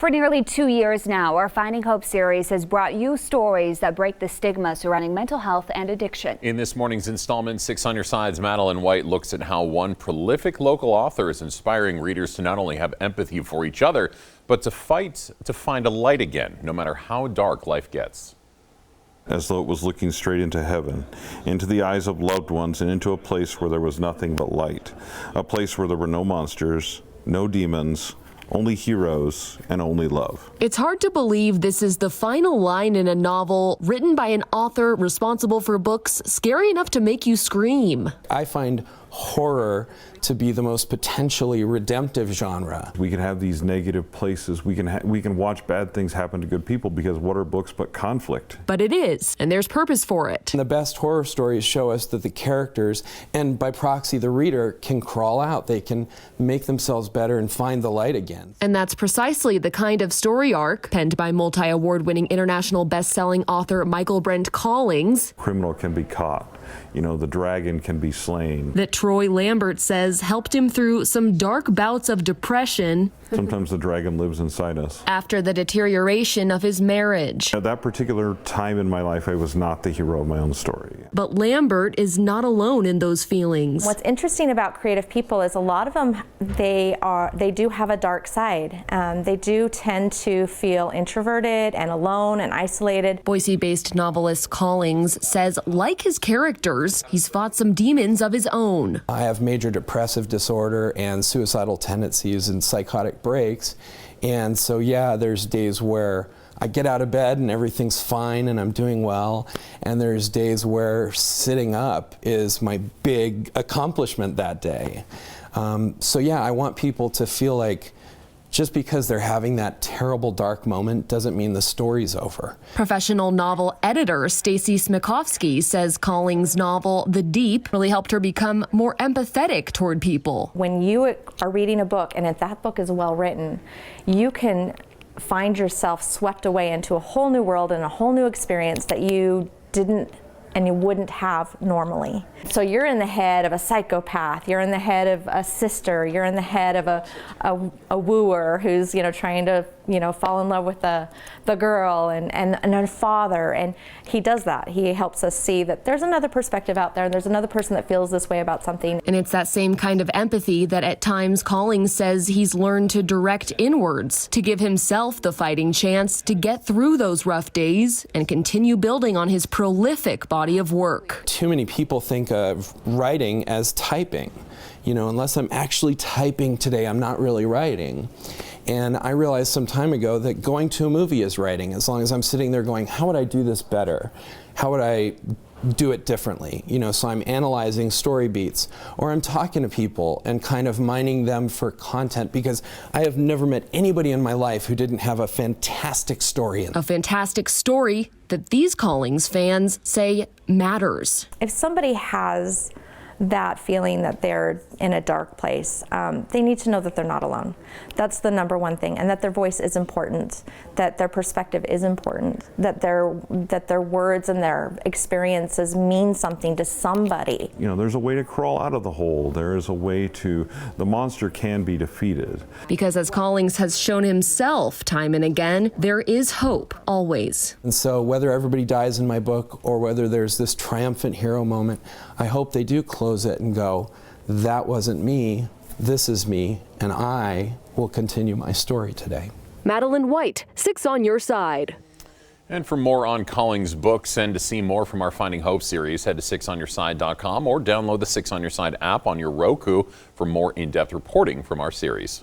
For nearly 2 years now, our Finding Hope series has brought you stories that break the stigma surrounding mental health and addiction. In this morning's installment, Six on Your Side's Madeline White looks at how one prolific local author is inspiring readers to not only have empathy for each other, but to fight to find a light again, no matter how dark life gets. As though it was looking straight into heaven, into the eyes of loved ones, and into a place where there was nothing but light, a place where there were no monsters, no demons, only heroes, and only love. It's hard to believe this is the final line in a novel written by an author responsible for books scary enough to make you scream. I find horror to be the most potentially redemptive genre. We can have these negative places. We can watch bad things happen to good people, because what are books but conflict? But it is, and there's purpose for it. The best horror stories show us that the characters, and by proxy the reader, can crawl out. They can make themselves better and find the light again. And that's precisely the kind of story arc penned by multi-award-winning international best-selling author Michael Brent Collings. Criminal can be caught. You know, the dragon can be slain. That Troy Lambert says helped him through some dark bouts of depression. Sometimes the dragon lives inside us. After the deterioration of his marriage. At that particular time in my life, I was not the hero of my own story. But Lambert is not alone in those feelings. What's interesting about creative people is a lot of them, they do have a dark side. They do tend to feel introverted and alone and isolated. Boise-based novelist Collings says, like his characters, he's fought some demons of his own. I have major depressive disorder and suicidal tendencies and psychotic breaks, and so yeah, there's days where I get out of bed and everything's fine and I'm doing well, and there's days where sitting up is my big accomplishment that day. So yeah, I want people to feel like just because they're having that terrible dark moment doesn't mean the story's over. Professional novel editor Stacy Smikovsky says Collings' novel The Deep really helped her become more empathetic toward people. When you are reading a book and if that book is well written, you can find yourself swept away into a whole new world and a whole new experience that you didn't and you wouldn't have normally. So you're in the head of a psychopath, you're in the head of a sister, you're in the head of a wooer who's trying to fall in love with the girl and a father, and he does that. He helps us see that there's another perspective out there, and there's another person that feels this way about something. And it's that same kind of empathy that at times Collings says he's learned to direct inwards, to give himself the fighting chance to get through those rough days and continue building on his prolific body of work. Too many people think of writing as typing. Unless I'm actually typing today, I'm not really writing. And I realized some time ago that going to a movie is writing, as long as I'm sitting there going, how would I do this better? How would I do it differently? So I'm analyzing story beats, or I'm talking to people and kind of mining them for content, because I have never met anybody in my life who didn't have a fantastic story. A fantastic story that these Collings fans say matters. If somebody has that feeling that they're in a dark place, they need to know that they're not alone. That's the number one thing, and that their voice is important, that their perspective is important, that their words and their experiences mean something to somebody. There's a way to crawl out of the hole. There is a way the monster can be defeated. Because as Collings has shown himself time and again, there is hope always. And so whether everybody dies in my book or whether there's this triumphant hero moment, I hope they do close it and go, that wasn't me, this is me, and I will continue my story today. Madeline White, Six on Your Side. And for more on Collings' books and to see more from our Finding Hope series, head to sixonyourside.com or download the Six on Your Side app on your Roku for more in-depth reporting from our series.